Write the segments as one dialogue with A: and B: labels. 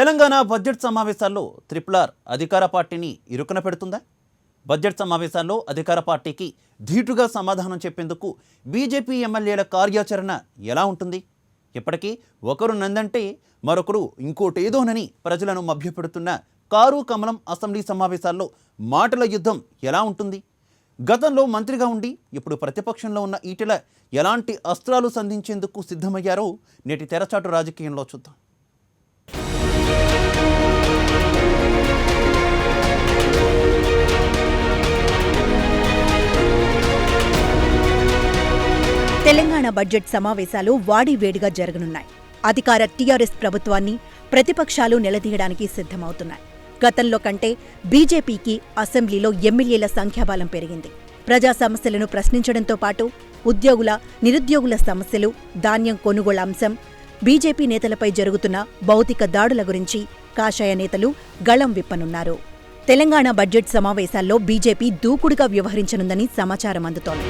A: Telangana budget సమావేశాల్లో RRR అధికార పార్టీని ఇరుకున పెడుతుందా? బడ్జెట్ సమావేశాల్లో అధికార పార్టీకి ధీటుగా సమాధానం చెప్పేందుకు బీజేపీ ఎమ్మెల్యేల కార్యాచరణ ఎలా ఉంటుంది? ఇప్పటికీ ఒకరు నందంటే మరొకరు ఇంకోటేదోనని ప్రజలను మభ్యపెడుతున్న కారు కమలం అసెంబ్లీ సమావేశాల్లో మాటల యుద్ధం ఎలా ఉంటుంది? గతంలో మంత్రిగా ఉండి ఇప్పుడు ప్రతిపక్షంలో ఉన్న ఈటెల ఎలాంటి అస్త్రాలు సంధించేందుకు సిద్ధమయ్యారో నేటి తెరచాటు రాజకీయంలో చూద్దాం.
B: తెలంగాణ బడ్జెట్ సమావేశాలు వాడివేడిగా జరగనున్నాయి. అధికార టీఆర్ఎస్ ప్రభుత్వాన్ని ప్రతిపక్షాలు నిలదీయడానికి సిద్ధమవుతున్నాయి. గతంలో కంటే బీజేపీకి అసెంబ్లీలో ఎమ్మెల్యేల సంఖ్యాబలం పెరిగింది. ప్రజా సమస్యలను ప్రశ్నించడంతో పాటు ఉద్యోగుల, నిరుద్యోగుల సమస్యలు, ధాన్యం కొనుగోలు అంశం, బీజేపీ నేతలపై జరుగుతున్న భౌతిక దాడుల గురించి కాషాయ నేతలు గళం విప్పనున్నారు. తెలంగాణ బడ్జెట్ సమావేశాల్లో బీజేపీ దూకుడుగా వ్యవహరించనుందని సమాచారం అందుతోంది.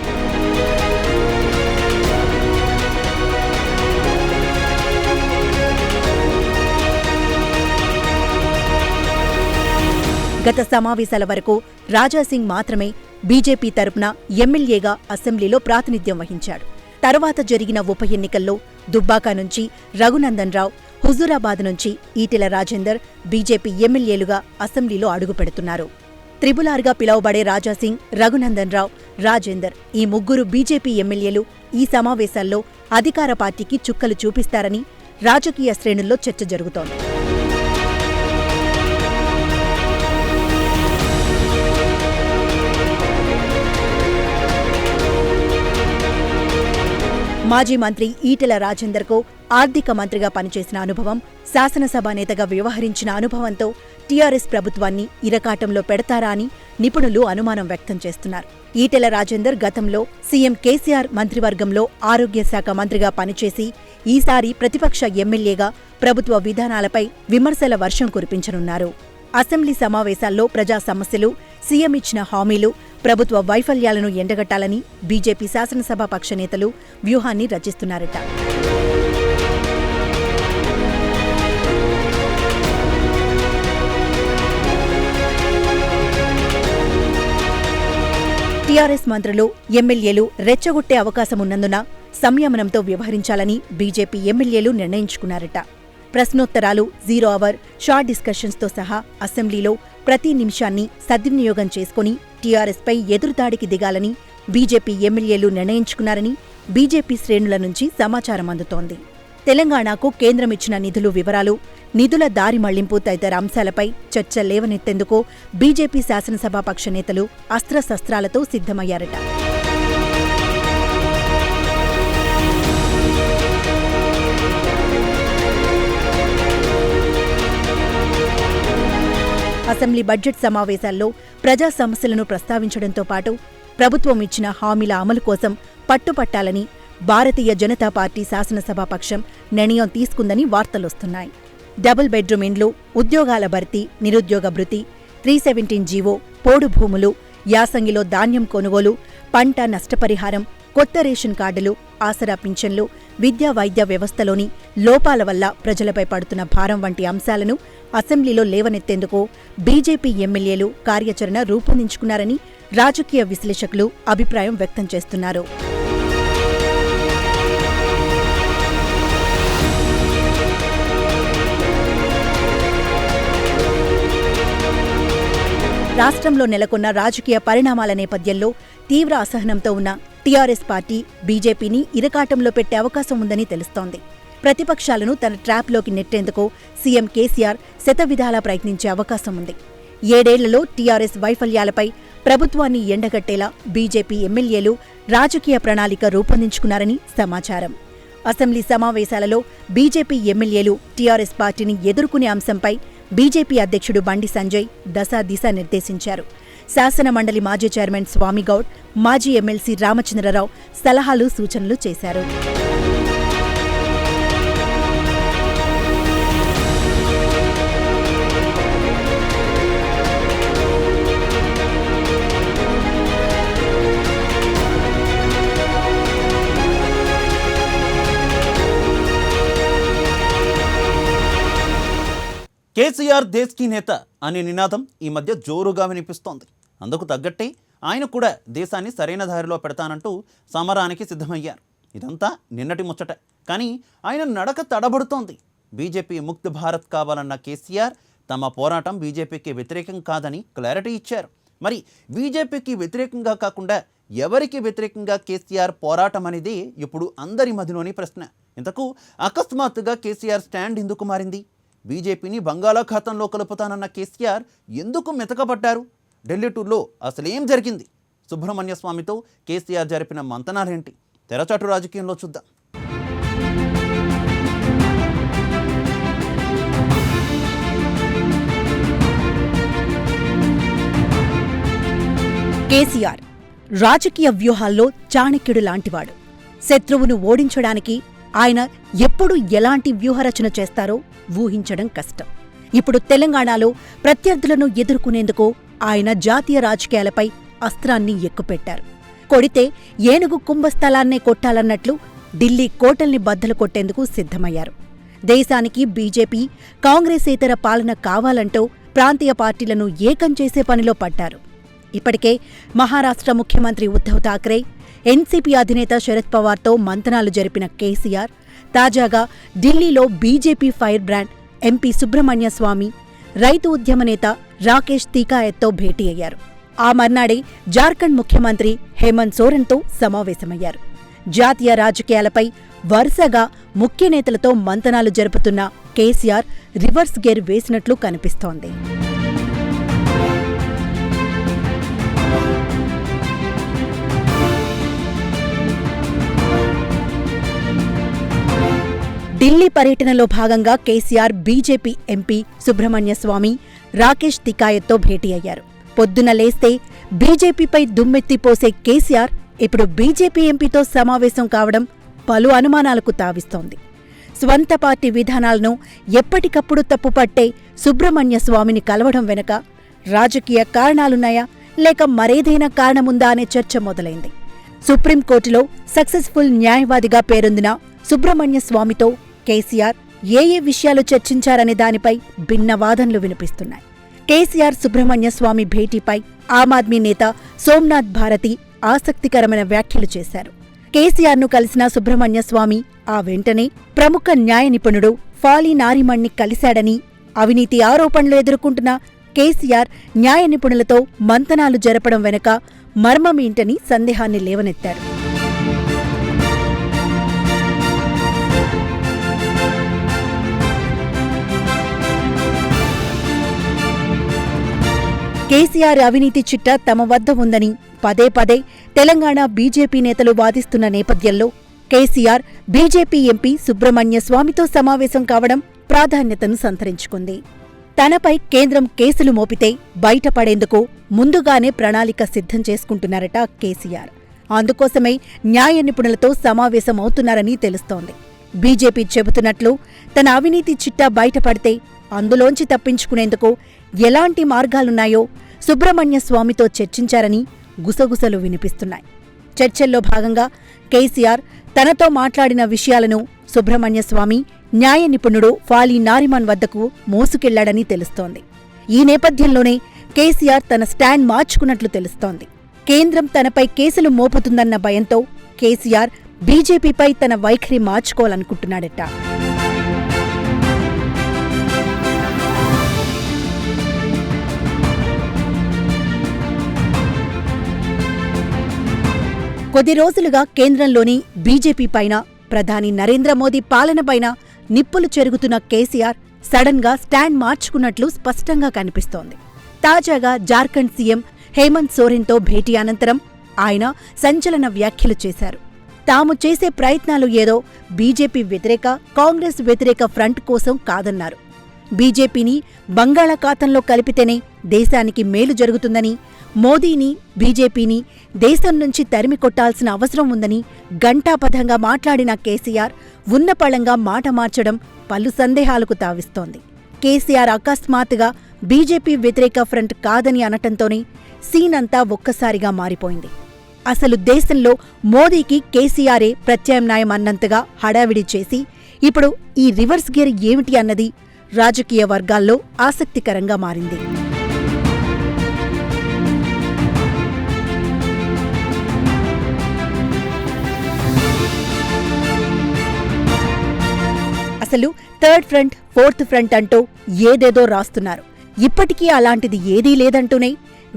B: గత సమావేశాల వరకు రాజాసింగ్ మాత్రమే బీజేపీ తరపున ఎమ్మెల్యేగా అసెంబ్లీలో ప్రాతినిధ్యం వహించాడు. తర్వాత జరిగిన ఉప ఎన్నికల్లో దుబ్బాక నుంచి రఘునందన్ రావు, హుజూరాబాద్ నుంచి ఈటెల రాజేందర్ బీజేపీ ఎమ్మెల్యేలుగా అసెంబ్లీలో అడుగుపెడుతున్నారు. త్రిబులార్గా పిలువబడే రాజాసింగ్, రఘునందన్ రావు, రాజేందర్ ఈ ముగ్గురు బీజేపీ ఎమ్మెల్యేలు ఈ సమావేశాల్లో అధికార పార్టీకి చుక్కలు చూపిస్తారని రాజకీయ శ్రేణుల్లో చర్చ జరుగుతోంది. మాజీ మంత్రి ఈటెల రాజేందర్కు ఆర్థిక మంత్రిగా పనిచేసిన అనుభవం, శాసనసభ నేతగా వ్యవహరించిన అనుభవంతో టీఆర్ఎస్ ప్రభుత్వాన్ని ఇరకాటంలో పెడతారా అని నిపుణులు అనుమానం వ్యక్తం చేస్తున్నారు. ఈటెల రాజేందర్ గతంలో సీఎం కేసీఆర్ మంత్రివర్గంలో ఆరోగ్య శాఖ మంత్రిగా పనిచేసి ఈసారి ప్రతిపక్ష ఎమ్మెల్యేగా ప్రభుత్వ విధానాలపై విమర్శల వర్షం కురిపించనున్నారు. అసెంబ్లీ సమావేశాల్లో ప్రజా సమస్యలు, సీఎం ఇచ్చిన హామీలు, ప్రభుత్వ వైఫల్యాలను ఎండగట్టాలని బీజేపీ శాసనసభ పక్ష నేతలు వ్యూహాన్ని రచిస్తున్నారట. టీఆర్ఎస్ మంత్రులు, ఎమ్మెల్యేలు రెచ్చగొట్టే అవకాశమున్నందున సంయమనంతో వ్యవహరించాలని బీజేపీ ఎమ్మెల్యేలు నిర్ణయించుకున్నారట. ప్రశ్నోత్తరాలు, 0 అవర్, షార్ట్ డిస్కషన్స్తో సహా అసెంబ్లీలో ప్రతి నిమిషాన్ని సద్వినియోగం చేసుకుని టీఆర్ఎస్పై ఎదురుదాడికి దిగాలని బీజేపీ ఎమ్మెల్యేలు నిర్ణయించుకున్నారని బీజేపీ శ్రేణుల నుంచి సమాచారం అందుతోంది. తెలంగాణకు కేంద్రమిచ్చిన నిధులు వివరాలు, నిధుల దారి మళ్లింపు తదితర అంశాలపై చర్చ లేవనెత్తేందుకు బీజేపీ శాసనసభాపక్ష నేతలు అస్త్రశస్త్రాలతో సిద్ధమయ్యారట. అసెంబ్లీ బడ్జెట్ సమావేశాల్లో ప్రజా సమస్యలను ప్రస్తావించడంతో పాటు ప్రభుత్వం ఇచ్చిన హామీల అమలు కోసం పట్టుపట్టాలని భారతీయ జనతా పార్టీ శాసనసభాపక్షం నిర్ణయం తీసుకుందని వార్తలొస్తున్నాయి. డబుల్ బెడ్రూమ్ ఇండ్లు, ఉద్యోగాల భర్తీ, నిరుద్యోగ భృతి, 317 జీవో, పోడు భూములు, యాసంగిలో ధాన్యం కొనుగోలు, పంట నష్టపరిహారం, కొత్త రేషన్ కార్డులు, ఆసరా పింఛన్లు, విద్యా వైద్య వ్యవస్థలోని లోపాల వల్ల ప్రజలపై పడుతున్న భారం వంటి అంశాలను అసెంబ్లీలో లేవనెత్తేందుకు బీజేపీ ఎమ్మెల్యేలు కార్యాచరణ రూపొందించుకున్నారని రాజకీయ విశ్లేషకులు అభిప్రాయం వ్యక్తం చేస్తున్నారు. రాష్ట్రంలో నెలకొన్న రాజకీయ పరిణామాల నేపథ్యంలో తీవ్ర అసహనంతో ఉన్న టీఆర్ఎస్ పార్టీ బీజేపీని ఇరకాటంలో పెట్టే అవకాశం ఉందని తెలుస్తోంది. ప్రతిపక్షాలను తన ట్రాప్లోకి నెట్టేందుకు సీఎం కేసీఆర్ శతవిధాలా ప్రయత్నించే అవకాశం ఉంది. 7 ఏళ్లలో టీఆర్ఎస్ వైఫల్యాలపై ప్రభుత్వాన్ని ఎండగట్టేలా బీజేపీ ఎమ్మెల్యేలు రాజకీయ ప్రణాళిక రూపొందించుకున్నారని సమాచారం. అసెంబ్లీ సమావేశాలలో బీజేపీ ఎమ్మెల్యేలు టీఆర్ఎస్ పార్టీని ఎదుర్కొనే అంశంపై బీజేపీ అధ్యక్షుడు బండి సంజయ్ దశ నిర్దేశించారు. శాసనమండలి మాజీ చైర్మన్ స్వామిగౌడ్, మాజీ ఎమ్మెల్సీ రామచంద్రరావు సలహాలు, సూచనలు చేశారు.
A: కేసీఆర్ దేశ్ కి నేత అనే నినాదం ఈ మధ్య జోరుగా వినిపిస్తోంది. అందుకు తగ్గట్టే ఆయన కూడా దేశాన్ని సరైన దారిలో పెడతానంటూ సమరానికి సిద్ధమయ్యారు. ఇదంతా నిన్నటి ముచ్చట. కానీ ఆయన నడక తడబడుతోంది. బీజేపీ ముక్త్ భారత్ కావాలన్న కేసీఆర్ తమ పోరాటం బీజేపీకి వ్యతిరేకం కాదని క్లారిటీ ఇచ్చారు. మరి బీజేపీకి వ్యతిరేకంగా కాకుండా ఎవరికి వ్యతిరేకంగా కేసీఆర్ పోరాటం అనేది ఇప్పుడు అందరి మధ్యలోని ప్రశ్న. ఇంతకు అకస్మాత్తుగా కేసీఆర్ స్టాండ్ ఎందుకు మారింది? బీజేపీని బంగాళాఖాతంలో కలుపుతానన్న కేసీఆర్ ఎందుకు మెతకబడ్డారు? ఢిల్లీ టూర్లో అసలేం జరిగింది? సుబ్రహ్మణ్య స్వామితో కేసీఆర్ జరిపిన మంతనాలేంటి? తెరచాటు రాజకీయంలో చూద్దాం.
B: కేసీఆర్ రాజకీయ వ్యూహాల్లో చాణక్యుడు లాంటివాడు. శత్రువును ఓడించడానికి ఆయన ఎప్పుడు ఎలాంటి వ్యూహరచన చేస్తారో ఊహించడం కష్టం. ఇప్పుడు తెలంగాణలో ప్రత్యర్థులను ఎదుర్కొనేందుకు ఆయన జాతీయ రాజకీయాలపై అస్త్రాన్ని ఎక్కుపెట్టారు. కొడితే ఏనుగు కుంభస్థలాన్నే కొట్టాలన్నట్లు ఢిల్లీ కోటల్ని బద్దలు కొట్టేందుకు సిద్ధమయ్యారు. దేశానికి బీజేపీ, కాంగ్రెసేతర పాలన కావాలంటూ ప్రాంతీయ పార్టీలను ఏకం చేసే పనిలో పడ్డారు. ఇప్పటికే మహారాష్ట్ర ముఖ్యమంత్రి ఉద్ధవ్ ఠాక్రే, ఎన్సీపీ అధినేత శరద్ పవార్తో మంతనాలు జరిపిన కేసీఆర్ తాజాగా ఢిల్లీలో BJP fire brand MP Subrahmanya Swamy, రైతు ఉద్యమ నేత రాకేష్ తీకాయత్తో భేటీ అయ్యారు. ఆ మర్నాడే జార్ఖండ్ ముఖ్యమంత్రి హేమంత్ సోరెన్తో సమావేశమయ్యారు. జాతీయ రాజకీయాలపై వరుసగా ముఖ్య నేతలతో మంతనాలు జరుపుతున్న కేసీఆర్ రివర్స్ గేర్ వేసినట్లు కనిపిస్తోంది. ఢిల్లీ పర్యటనలో భాగంగా కేసీఆర్ బీజేపీ ఎంపీ సుబ్రహ్మణ్య స్వామి, రాకేష్ తికాయత్తో భేటీ అయ్యారు. పొద్దున లేస్తే బీజేపీపై దుమ్మెత్తిపోసే కేసీఆర్ ఇప్పుడు బీజేపీ ఎంపీతో సమావేశం కావడం పలు అనుమానాలకు తావిస్తోంది. స్వంత పార్టీ విధానాలను ఎప్పటికప్పుడు తప్పుపట్టే సుబ్రహ్మణ్య స్వామిని కలవడం వెనుక రాజకీయ కారణాలున్నాయా లేక మరేదైనా కారణముందా అనే చర్చ మొదలైంది. సుప్రీంకోర్టులో సక్సెస్ఫుల్ న్యాయవాదిగా పేరొందిన సుబ్రహ్మణ్య స్వామితో కేసీఆర్ ఏ విషయాలు చర్చించారనే దానిపై భిన్న వాదనలు వినిపిస్తున్నాయి. కేసీఆర్ సుబ్రహ్మణ్య స్వామి భేటీపై ఆమ్ ఆద్మీ నేత సోమ్నాథ్ భారతి ఆసక్తికరమైన వ్యాఖ్యలు చేశారు. కేసీఆర్ను కలిసిన సుబ్రహ్మణ్య స్వామి ఆ వెంటనే ప్రముఖ న్యాయ నిపుణుడు ఫాలీ నారిమణ్ని కలిశాడని, అవినీతి ఆరోపణలు ఎదుర్కొంటున్న కేసీఆర్ న్యాయ నిపుణులతో మంతనాలు జరపడం వెనుక మర్మమేంటని సందేహాన్ని లేవనెత్తారు. కేసీఆర్ అవినీతి చిట్టా తమ వద్ద ఉందని పదే పదే తెలంగాణ బీజేపీ నేతలు వాదిస్తున్న నేపథ్యంలో కేసీఆర్ బీజేపీ ఎంపీ సుబ్రహ్మణ్య స్వామితో సమావేశం కావడం ప్రాధాన్యతను సంతరించుకుంది. తనపై కేంద్రం కేసులు మోపితే బయటపడేందుకు ముందుగానే ప్రణాళిక సిద్ధం చేసుకుంటున్నారట కేసీఆర్. అందుకోసమే న్యాయ నిపుణులతో సమావేశమవుతున్నారని తెలుస్తోంది. బీజేపీ చెబుతున్నట్లు తన అవినీతి చిట్టా బయటపడితే అందులోంచి తప్పించుకునేందుకు ఎలాంటి మార్గాలున్నాయో సుబ్రహ్మణ్య స్వామితో చర్చించారని గుసగుసలు వినిపిస్తున్నాయి. చర్చల్లో భాగంగా కేసీఆర్ తనతో మాట్లాడిన విషయాలను సుబ్రహ్మణ్య స్వామి న్యాయ నిపుణుడు ఫాలీ నారిమన్ వద్దకు మోసుకెళ్లాడని తెలుస్తోంది. ఈ నేపథ్యంలోనే కేసీఆర్ తన స్టాండ్ మార్చుకున్నట్లు తెలుస్తోంది. కేంద్రం తనపై కేసులు మోపుతుందన్న భయంతో కేసీఆర్ బీజేపీపై తన వైఖరి మార్చుకోవాలనుకుంటున్నాడట. కొద్ది రోజులుగా కేంద్రంలోని బీజేపీ పైన, ప్రధాని నరేంద్ర మోదీ పాలనపైన నిప్పులు చెరుగుతున్న కేసీఆర్ సడన్ గా స్టాండ్ మార్చుకున్నట్లు స్పష్టంగా కనిపిస్తోంది. తాజాగా జార్ఖండ్ సీఎం హేమంత్ సోరెన్తో భేటీ అనంతరం ఆయన సంచలన వ్యాఖ్యలు చేశారు. తాము చేసే ప్రయత్నాలు ఏదో బీజేపీ వ్యతిరేక, కాంగ్రెస్ వ్యతిరేక ఫ్రంట్ కోసం కాదన్నారు. బీజేపీని బంగాళాఖాతంలో కలిపితేనే దేశానికి మేలు జరుగుతుందని, మోదీని, బీజేపీని దేశం నుంచి తరిమి కొట్టాల్సిన అవసరం ఉందని ఘంటాపథంగా మాట్లాడిన కేసీఆర్ ఉన్నపళంగా మాట మార్చడం పలు సందేహాలకు తావిస్తోంది. కేసీఆర్ అకస్మాత్తుగా బీజేపీ వ్యతిరేక ఫ్రంట్ కాదని అనటంతోనే సీన్ అంతా ఒక్కసారిగా మారిపోయింది. అసలు దేశంలో మోదీకి కేసీఆరే ప్రత్యామ్నాయం అన్నంతగా హడావిడి చేసి ఇప్పుడు ఈ రివర్స్ గేర్ ఏమిటి అన్నది రాజకీయ వర్గాల్లో ఆసక్తికరంగా మారింది. అసలు థర్డ్ ఫ్రంట్, ఫోర్త్ ఫ్రంట్ అంటూ ఏదేదో రాస్తున్నారు. ఇప్పటికీ అలాంటిది ఏదీ లేదంటూనే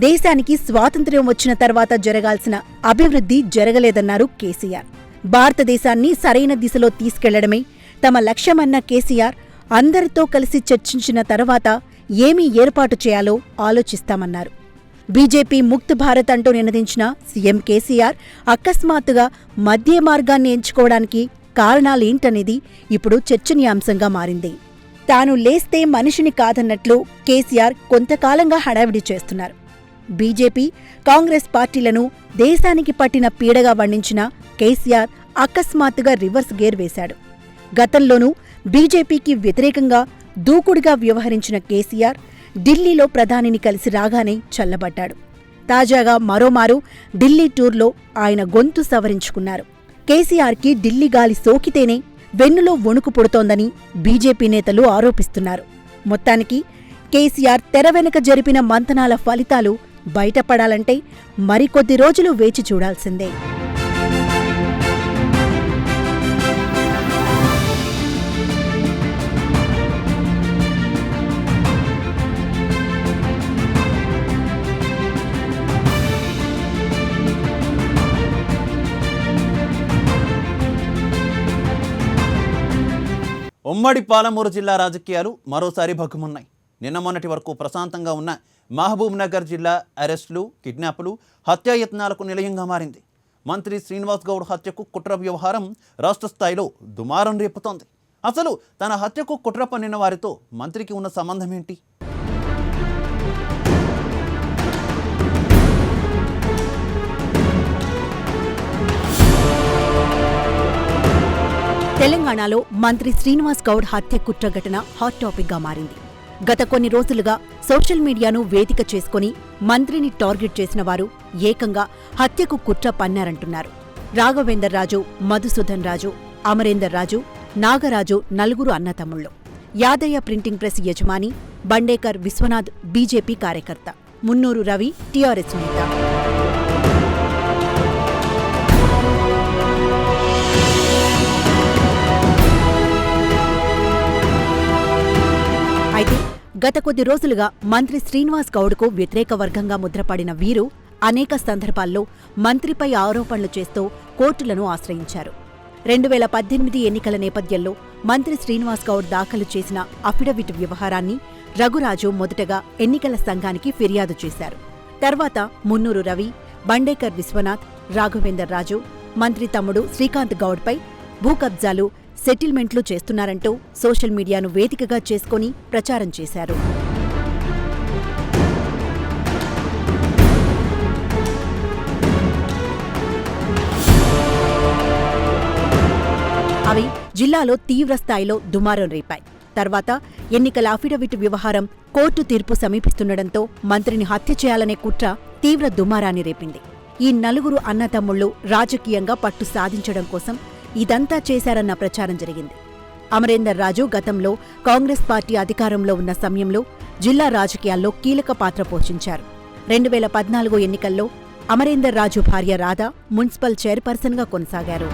B: దేశానికి స్వాతంత్ర్యం వచ్చిన తర్వాత జరగాల్సిన అభివృద్ధి జరగలేదన్నారు కేసీఆర్. భారతదేశాన్ని సరైన దిశలో తీసుకెళ్లడమే తమ లక్ష్యమన్న కేసీఆర్ అందరితో కలిసి చర్చించిన తర్వాత ఏమీ ఏర్పాటు చేయాలో ఆలోచిస్తామన్నారు. బీజేపీ ముక్త్ భారత్ అంటూ నినదించిన సీఎం కేసీఆర్ అకస్మాత్తుగా మధ్య మార్గాన్ని ఎంచుకోవడానికి కారణాలేంటనేది ఇప్పుడు చర్చనీయాంశంగా మారింది. తాను లేస్తే మనిషిని కాదన్నట్లు కేసీఆర్ కొంతకాలంగా హడావిడి చేస్తున్నారు. బీజేపీ, కాంగ్రెస్ పార్టీలను దేశానికి పట్టిన పీడగా వర్ణించిన కేసీఆర్ అకస్మాత్తుగా రివర్స్ గేర్ వేశాడు. గతంలోనూ బీజేపీకి వ్యతిరేకంగా దూకుడుగా వ్యవహరించిన కేసీఆర్ ఢిల్లీలో ప్రధానిని కలిసి రాగానే చల్లబడ్డాడు. తాజాగా మరోమారు ఢిల్లీ టూర్లో ఆయన గొంతు సవరించుకున్నారు. కేసీఆర్కి ఢిల్లీ గాలి సోకితేనే వెన్నులో వణుకు పుడుతోందని బీజేపీ నేతలు ఆరోపిస్తున్నారు. మొత్తానికి కేసీఆర్ తెర వెనుక జరిపిన మంతనాల ఫలితాలు బయటపడాలంటే మరికొద్ది రోజులు వేచి చూడాల్సిందే.
A: ఉమ్మడి పాలమూరు జిల్లా రాజకీయాలు మరోసారి భగ్గుమన్నాయి. నిన్న మొన్నటి వరకు ప్రశాంతంగా ఉన్న మహబూబ్ నగర్ జిల్లా అరెస్టులు, కిడ్నాపులు, హత్యాయత్నాలకు నిలయంగా మారింది. మంత్రి శ్రీనివాస్ గౌడ్ హత్యకు కుట్ర వ్యవహారం రాష్ట్ర స్థాయిలో దుమారం రేపుతోంది. అసలు తన హత్యకు కుట్ర పన్నిన వారితో మంత్రికి ఉన్న సంబంధం ఏంటి?
B: తెలంగాణలో మంత్రి శ్రీనివాస్ గౌడ్ హత్య కుట్ర ఘటన హాట్ టాపిక్గా మారింది. గత కొన్ని రోజులుగా సోషల్ మీడియాను వేదిక చేసుకుని మంత్రిని టార్గెట్ చేసిన వారు ఏకంగా హత్యకు కుట్ర పన్నారంటున్నారు. రాఘవేందర్ రాజు, మధుసూదన్ రాజు, అమరేందర్ రాజు, నాగరాజు నలుగురు అన్నతమ్ముళ్ళు. యాదయ్య ప్రింటింగ్ ప్రెస్ యజమాని, బండేకర్ విశ్వనాథ్ బీజేపీ కార్యకర్త, మున్నూరు రవి టీఆర్ఎస్ నేత. అయితే గత కొద్ది రోజులుగా మంత్రి శ్రీనివాస్ గౌడ్కు వ్యతిరేక వర్గంగా ముద్రపడిన వీరు అనేక సందర్భాల్లో మంత్రిపై ఆరోపణలు చేస్తూ కోర్టులను ఆశ్రయించారు. 2018 ఎన్నికల నేపథ్యంలో మంత్రి శ్రీనివాస్ గౌడ్ దాఖలు చేసిన అఫిడవిట్ వ్యవహారాన్ని రఘురాజు మొదటగా ఎన్నికల సంఘానికి ఫిర్యాదు చేశారు. తర్వాత మున్నూరు రవి, బండేకర్ విశ్వనాథ్, రాఘవేందర్ రాజు, మంత్రి తమ్ముడు శ్రీకాంత్ గౌడ్పై భూ కబ్జాలు, సెటిల్మెంట్లు చేస్తున్నారంటూ సోషల్ మీడియాను వేదికగా చేసుకుని ప్రచారం చేశారు. అవి జిల్లాలో తీవ్రస్థాయిలో దుమారం రేపాయి. తర్వాత ఎన్నికల అఫిడవిట్ వ్యవహారం కోర్టు తీర్పు సమీపిస్తుండటంతో మంత్రిని హత్య చేయాలనే కుట్ర తీవ్ర దుమారాన్ని రేపింది. ఈ నలుగురు అన్నతమ్ముళ్లు రాజకీయంగా పట్టు సాధించడం కోసం ఇదంతా చేశారన్న ప్రచారం జరిగింది. అమరేందర్ రాజు గతంలో కాంగ్రెస్ పార్టీ అధికారంలో ఉన్న సమయంలో జిల్లా రాజకీయాల్లో కీలక పాత్ర పోషించారు. 2014 ఎన్నికల్లో అమరేందర్ రాజు భార్య రాధ మున్సిపల్ చైర్పర్సన్గా కొనసాగారు.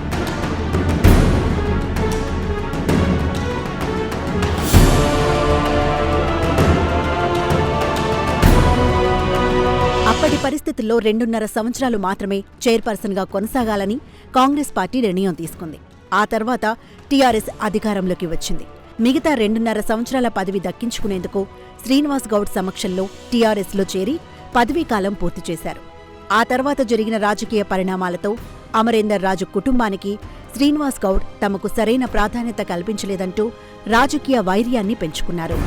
B: అప్పటి పరిస్థితుల్లో 2.5 సంవత్సరాలు మాత్రమే చైర్పర్సన్గా కొనసాగాలని కాంగ్రెస్ పార్టీ నిర్ణయం తీసుకుంది. ఆ తర్వాత టీఆర్ఎస్ అధికారంలోకి వచ్చింది. మిగతా 2.5 సంవత్సరాల పదవి దక్కించుకునేందుకు శ్రీనివాస్ గౌడ్ సమక్షంలో టీఆర్ఎస్లో చేరి పదవీకాలం పూర్తి చేశారు. ఆ తర్వాత జరిగిన రాజకీయ పరిణామాలతో అమరేందర్ రాజు కుటుంబానికి శ్రీనివాస్ గౌడ్ తమకు సరైన ప్రాధాన్యత కల్పించలేదంటూ రాజకీయ వైర్యాన్ని పెంచుకున్నారు.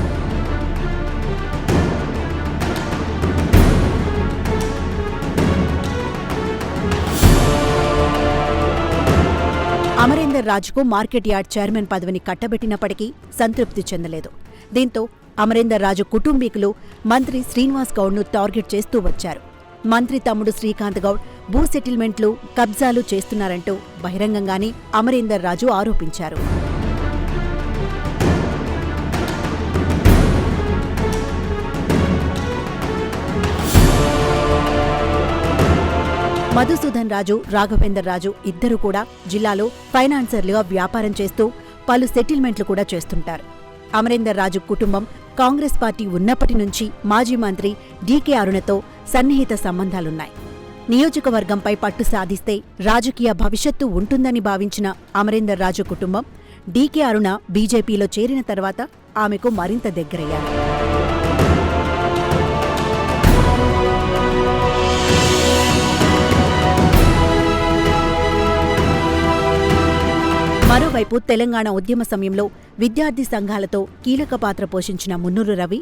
B: అమరేందర్ రాజుకు మార్కెట్ యార్డ్ చైర్మన్ పదవిని కట్టబెట్టినప్పటికీ సంతృప్తి చెందలేదు. దీంతో అమరేందర్ రాజు కుటుంబీకులు మంత్రి శ్రీనివాస్ గౌడ్ను టార్గెట్ చేస్తూ వచ్చారు. మంత్రి తమ్ముడు శ్రీకాంత్ గౌడ్ భూ సెటిల్మెంట్లు, కబ్జాలు చేస్తున్నారంటూ బహిరంగంగానే అమరేందర్ రాజు ఆరోపించారు. మధుసూదన్ రాజు, రాఘవేందర్ రాజు ఇద్దరు కూడా జిల్లాలో ఫైనాన్సర్లుగా వ్యాపారం చేస్తూ పలు సెటిల్మెంట్లు కూడా చేస్తుంటారు. అమరేందర్ రాజు కుటుంబం కాంగ్రెస్ పార్టీ ఉన్నప్పటి నుంచి మాజీ మంత్రి డీకే అరుణతో సన్నిహిత సంబంధాలున్నాయి. నియోజకవర్గంపై పట్టు సాధిస్తే రాజకీయ భవిష్యత్తు ఉంటుందని భావించిన అమరేందర్ రాజు కుటుంబం డీకే అరుణ బీజేపీలో చేరిన తర్వాత ఆమెకు మరింత దగ్గరయ్యారు. మరోవైపు తెలంగాణ ఉద్యమ సమయంలో విద్యార్థి సంఘాలతో కీలక పాత్ర పోషించిన మున్నూరు రవి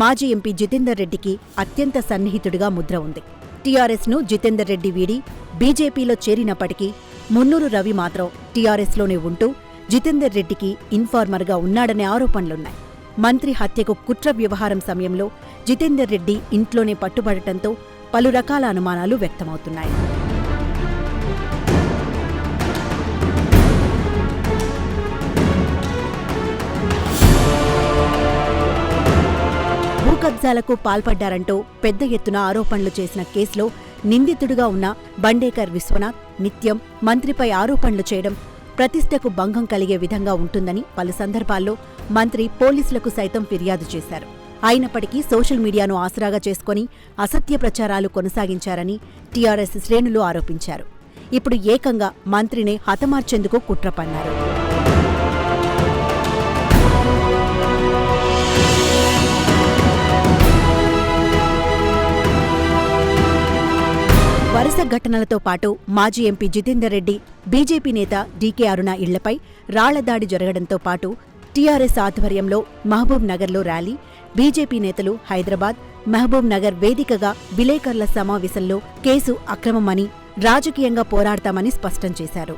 B: మాజీ ఎంపీ జితేందర్ రెడ్డికి అత్యంత సన్నిహితుడిగా ముద్ర ఉంది. టీఆర్ఎస్ను జితేందర్ రెడ్డి వీడి బీజేపీలో చేరినప్పటికీ మున్నూరు రవి మాత్రం టీఆర్ఎస్లోనే ఉంటూ జితేందర్ రెడ్డికి ఇన్ఫార్మర్గా ఉన్నాడనే ఆరోపణలున్నాయి. మంత్రి హత్యకు కుట్ర వ్యవహారం సమయంలో జితేందర్ రెడ్డి ఇంట్లోనే పట్టుబడటంతో పలు రకాల అనుమానాలు వ్యక్తమవుతున్నాయి. భూకబ్జాలకు పాల్పడ్డారంటూ పెద్ద ఎత్తున ఆరోపణలు చేసిన కేసులో నిందితుడిగా ఉన్న బండేకర్ విశ్వనాథ్ నిత్యం మంత్రిపై ఆరోపణలు చేయడం ప్రతిష్టకు భంగం కలిగే విధంగా ఉంటుందని పలు సందర్భాల్లో మంత్రి పోలీసులకు సైతం ఫిర్యాదు చేశారు. అయినప్పటికీ సోషల్ మీడియాను ఆసరాగా చేసుకుని అసత్య ప్రచారాలు కొనసాగించారని టీఆర్ఎస్ శ్రేణులు ఆరోపించారు. ఇప్పుడు ఏకంగా మంత్రినే హతమార్చేందుకు కుట్ర పన్నారు. వరుస ఘటనలతో పాటు మాజీ ఎంపీ జితేందర్ రెడ్డి, బీజేపీ నేత డీకే అరుణ ఇళ్లపై రాళ్లదాడి జరగడంతో పాటు టీఆర్ఎస్ ఆధ్వర్యంలో మహబూబ్ నగర్లో ర్యాలీ, బీజేపీ నేతలు హైదరాబాద్, మహబూబ్ నగర్ వేదికగా విలేకరుల సమావేశంలో కేసు అక్రమమని, రాజకీయంగా పోరాడతామని స్పష్టం చేశారు.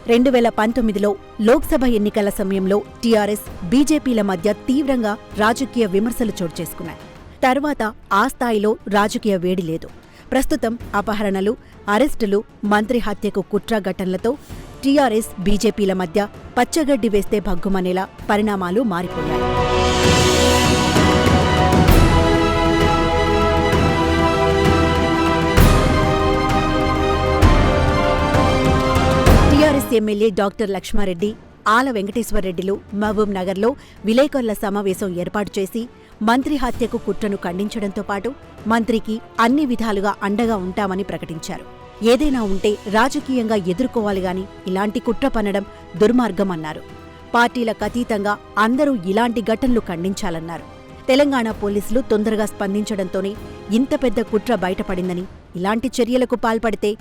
B: 2019లో లోక్సభ ఎన్నికల సమయంలో టీఆర్ఎస్, బీజేపీల మధ్య తీవ్రంగా రాజకీయ విమర్శలు చోటుచేసుకున్నాయి. తర్వాత ఆ స్థాయిలో రాజకీయ వేడి లేదు. ప్రస్తుతం అపహరణలు, అరెస్టులు, మంత్రి హత్యకు కుట్ర ఘటనలతో టీఆర్ఎస్, బీజేపీల మధ్య పచ్చగడ్డి వేస్తే భగ్గుమనేలా పరిణామాలు మారిపోయాయి. టీఆర్ఎస్ ఎమ్మెల్యే డాక్టర్ లక్ష్మారెడ్డి, ఆల వెంకటేశ్వర్రెడ్డిలు మహబూబ్ నగర్లో విలేకరుల సమావేశం ఏర్పాటు చేసి మంత్రి హత్యకు కుట్రను ఖండించడంతో పాటు మంత్రికి అన్ని విధాలుగా అండగా ఉంటామని ప్రకటించారు. ఏదైనా ఉంటే రాజకీయంగా ఎదుర్కోవాలిగాని ఇలాంటి కుట్ర పన్నడం దుర్మార్గమన్నారు. పార్టీలకతీతంగా అందరూ ఇలాంటి ఘటనలు ఖండించాలన్నారు. తెలంగాణ పోలీసులు తొందరగా స్పందించడంతోనే ఇంత పెద్ద కుట్ర బయటపడిందని, ఇలాంటి చర్యలకు పాల్పడితే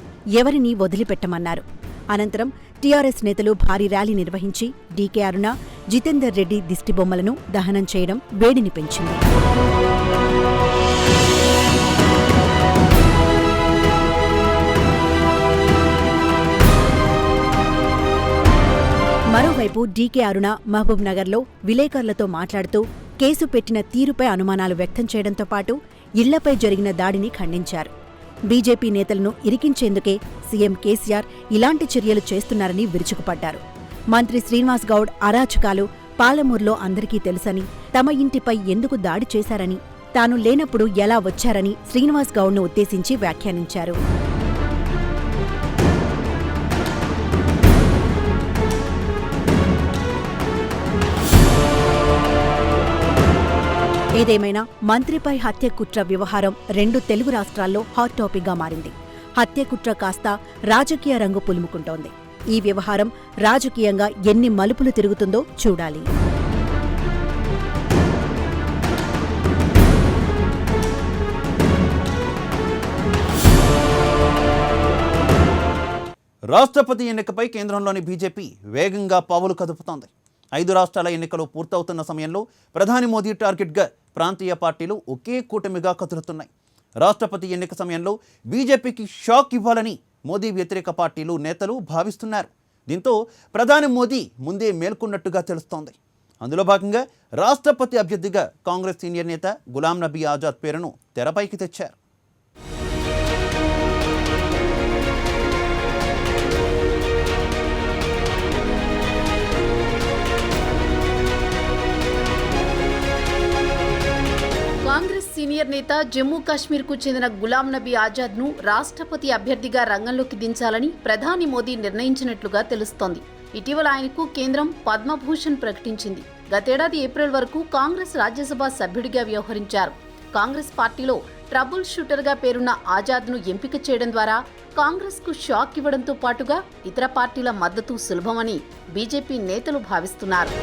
B: ఎవరినీ వదిలిపెట్టమన్నారు. అనంతరం టీఆర్ఎస్ నేతలు భారీ ర్యాలీ నిర్వహించి డీకే అరుణ, జితేందర్ రెడ్డి దిష్టిబొమ్మలను దహనం చేయడం వేడిని పెంచింది. మరోవైపు డీకే అరుణ మహబూబ్ నగర్లో విలేకరులతో మాట్లాడుతూ కేసు పెట్టిన తీరుపై అనుమానాలు వ్యక్తం చేయడంతో పాటు ఇళ్లపై జరిగిన దాడిని ఖండించారు. బీజేపీ నేతలను ఇరికించేందుకే సీఎం కేసీఆర్ ఇలాంటి చర్యలు చేస్తున్నారని విరుచుకుపడ్డారు. మంత్రి శ్రీనివాస్ గౌడ్ అరాచకాలు పాలమూరులో అందరికీ తెలుసని, తమ ఇంటిపై ఎందుకు దాడి చేశారని, తాను లేనప్పుడు ఎలా వచ్చారని శ్రీనివాస్ గౌడ్ను ఉద్దేశించి వ్యాఖ్యానించారు. ఏదేమైనా మంత్రిపై హత్య కుట్ర వ్యవహారం 2 తెలుగు రాష్ట్రాల్లో హాట్ టాపిక్గా మారింది. హత్య కుట్ర కాస్త రాజకీయ రంగు పులుముకుంటోంది. ఈ వ్యవహారం రాజకీయంగా ఎన్ని మలుపులు తిరుగుతుందో చూడాలి.
A: రాష్ట్రపతి ఎన్నికపై కేంద్రంలోని బీజేపీ వేగంగా పావులు కదుపుతోంది. 5 రాష్ట్రాల ఎన్నికలు పూర్తవుతున్న సమయంలో ప్రధాని మోదీ టార్గెట్గా ప్రాంతీయ పార్టీలు ఒకే కూటమిగా కదులుతున్నాయి. రాష్ట్రపతి ఎన్నిక సమయంలో బీజేపీకి షాక్ ఇవ్వాలని మోదీ వ్యతిరేక పార్టీలు నేతలు భావిస్తున్నారు. దీంతో ప్రధాని మోదీ ముందే మేల్కొన్నట్టుగా తెలుస్తోంది. అందులో భాగంగా రాష్ట్రపతి అభ్యర్థిగా కాంగ్రెస్ సీనియర్ నేత గులాం నబీ ఆజాద్ పేరును తెరపైకి తెచ్చారు.
C: కాంగ్రెస్ సీనియర్ నేత జమ్మూ కాశ్మీర్కు చెందిన గులాం నబీ ఆజాద్ను రాష్ట్రపతి అభ్యర్థిగా రంగంలోకి దించాలని ప్రధాని మోదీ నిర్ణయించినట్లుగా తెలుస్తోంది. ఇటీవల ఆయనకు కేంద్రం పద్మభూషణ్ ప్రకటించింది. గతేడాది ఏప్రిల్ వరకు కాంగ్రెస్ రాజ్యసభ సభ్యుడిగా వ్యవహరించారు. కాంగ్రెస్ పార్టీలో ట్రబుల్ షూటర్గా పేరున్న ఆజాద్ను ఎంపిక చేయడం ద్వారా కాంగ్రెస్కు షాక్ ఇవ్వడంతో పాటుగా ఇతర పార్టీల మద్దతు సులభమని బీజేపీ నేతలు భావిస్తున్నారు.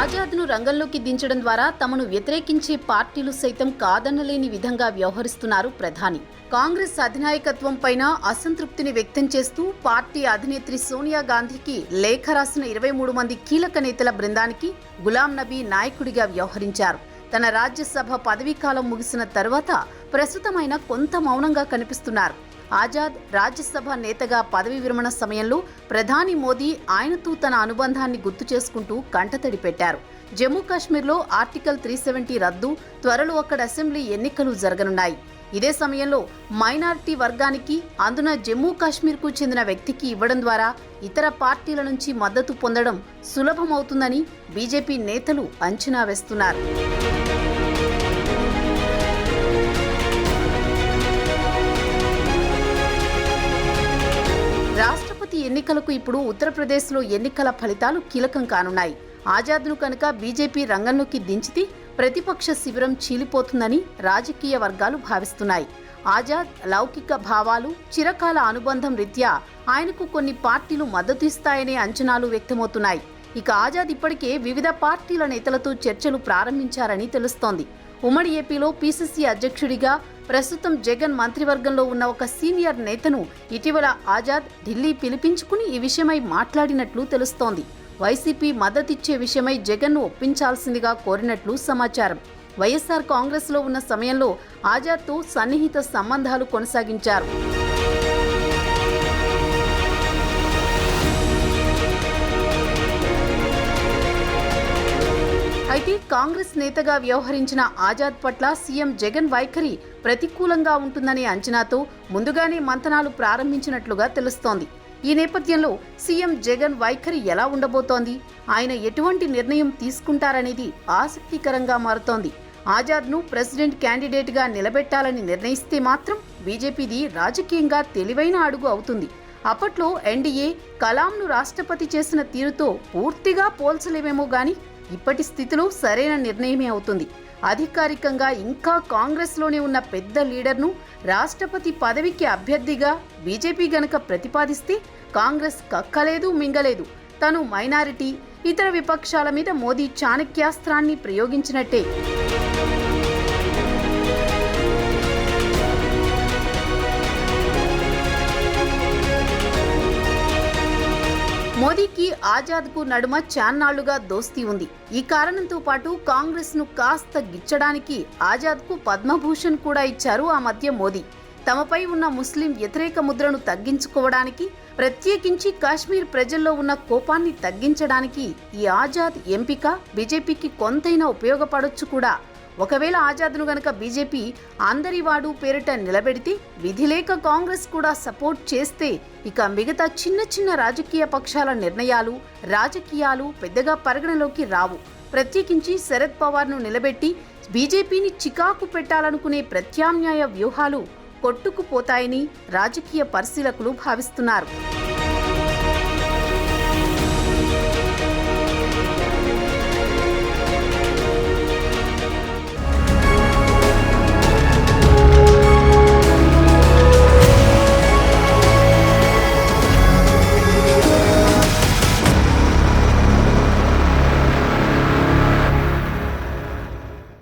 C: ఆజాద్ను రంగంలోకి దించడం ద్వారా తమను వ్యతిరేకించే పార్టీలు సైతం కాదనలేని విధంగా వ్యవహరిస్తున్నారు ప్రధాని. కాంగ్రెస్ అధినాయకత్వం పైన అసంతృప్తిని వ్యక్తం చేస్తూ పార్టీ అధినేత్రి సోనియా గాంధీకి లేఖ రాసిన 23 మంది కీలక నేతల బృందానికి గులాం నబీ నాయకుడిగా వ్యవహరించారు. తన రాజ్యసభ పదవీకాలం ముగిసిన తర్వాత ప్రస్తుతమైన కొంత మౌనంగా కనిపిస్తున్నారు. ఆజాద్ రాజ్యసభ నేతగా పదవి విరమణ సమయంలో ప్రధాని మోదీ ఆయనతో తన అనుబంధాన్ని గుర్తు చేసుకుంటూ కంటతడి పెట్టారు. జమ్మూ కాశ్మీర్లో ఆర్టికల్ 370 రద్దు, త్వరలో అక్కడ అసెంబ్లీ ఎన్నికలు జరగనున్నాయి. ఇదే సమయంలో మైనారిటీ వర్గానికి, అందున జమ్మూ కాశ్మీర్కు చెందిన వ్యక్తికి ఇవ్వడం ద్వారా ఇతర పార్టీల నుంచి మద్దతు పొందడం సులభమవుతుందని బీజేపీ నేతలు అంచనా వేస్తున్నారు. రాష్ట్రపతి ఎన్నికలకు ఇప్పుడు ఉత్తరప్రదేశ్లో ఎన్నికల ఫలితాలు కీలకం కానున్నాయి. ఆజాద్ను కనుక బీజేపీ రంగంలోకి దించితే ప్రతిపక్ష శిబిరం చీలిపోతుందని రాజకీయ వర్గాలు భావిస్తున్నాయి. ఆజాద్ లౌకిక భావాలు, చిరకాల అనుబంధం రీత్యా ఆయనకు కొన్ని పార్టీలు మద్దతు ఇస్తాయనే అంచనాలు వ్యక్తమవుతున్నాయి. ఇక ఆజాద్ ఇప్పటికే వివిధ పార్టీల నేతలతో చర్చలు ప్రారంభించారని తెలుస్తోంది. ఉమ్మడి ఏపీలో పీసీసీ అధ్యక్షుడిగా ప్రస్తుతం జగన్ మంత్రివర్గంలో ఉన్న ఒక సీనియర్ నేతను ఇటీవల ఆజాద్ ఢిల్లీ పిలిపించుకుని ఈ విషయమై మాట్లాడినట్లు తెలుస్తోంది. వైసీపీ మద్దతిచ్చే విషయమై జగన్ను ఒప్పించాల్సిందిగా కోరినట్లు సమాచారం. వైఎస్ఆర్ కాంగ్రెస్లో ఉన్న సమయంలో ఆజాద్తో సన్నిహిత సంబంధాలు కొనసాగించారు. అయితే కాంగ్రెస్ నేతగా వ్యవహరించిన ఆజాద్ పట్ల సీఎం జగన్ వైఖరి ప్రతికూలంగా ఉంటుందనే అంచనాతో ముందుగానే మంతనాలు ప్రారంభించినట్లుగా తెలుస్తోంది. ఈ నేపథ్యంలో సీఎం జగన్ వైఖరి ఎలా ఉండబోతోంది, ఆయన ఎటువంటి నిర్ణయం తీసుకుంటారనేది ఆసక్తికరంగా మారుతోంది. ఆజాద్ను ప్రెసిడెంట్ క్యాండిడేట్గా నిలబెట్టాలని నిర్ణయిస్తే మాత్రం బీజేపీది రాజకీయంగా తెలివైన అడుగు అవుతుంది. అప్పట్లో ఎన్డీఏ కలాంను రాష్ట్రపతి చేసిన తీరుతో పూర్తిగా పోల్చలేమేమో గాని ఇప్పటి స్థితిలో సరైన నిర్ణయమే అవుతుంది. అధికారికంగా ఇంకా కాంగ్రెస్లోనే ఉన్న పెద్ద లీడర్ను రాష్ట్రపతి పదవికి అభ్యర్థిగా బీజేపీ గనక ప్రతిపాదిస్తే కాంగ్రెస్ కక్కలేదు మింగలేదు. తను మైనారిటీ, ఇతర విపక్షాల మీద మోదీ చాణక్యాస్త్రాన్ని ప్రయోగించినట్టే. మోదీకి ఆజాద్కు నడుమ చాన్నాళ్లుగా దోస్తీ ఉంది. ఈ కారణంతో పాటు కాంగ్రెస్ను కాస్త గిచ్చడానికి ఆజాద్కు పద్మభూషణ్ కూడా ఇచ్చారు ఆ మధ్య మోదీ. తమపై ఉన్న ముస్లిం వ్యతిరేక ముద్రను తగ్గించుకోవడానికి, ప్రత్యేకించి కాశ్మీర్ ప్రజల్లో ఉన్న కోపాన్ని తగ్గించడానికి ఈ ఆజాద్ ఎంపిక బీజేపీకి కొంతైనా ఉపయోగపడొచ్చు కూడా. ఒకవేళ ఆజాద్ను గనక బీజేపీ అందరివాడు పేరిట నిలబెడితే, విధిలేక కాంగ్రెస్ కూడా సపోర్ట్ చేస్తే ఇక మిగతా చిన్న చిన్న రాజకీయ పక్షాల నిర్ణయాలు, రాజకీయాలు పెద్దగా పరిగణలోకి రావు. ప్రత్యేకించి శరద్ పవార్ను నిలబెట్టి బీజేపీని చికాకు పెట్టాలనుకునే ప్రత్యామ్నాయ వ్యూహాలు కొట్టుకుపోతాయని రాజకీయ పరిశీలకులు భావిస్తున్నారు.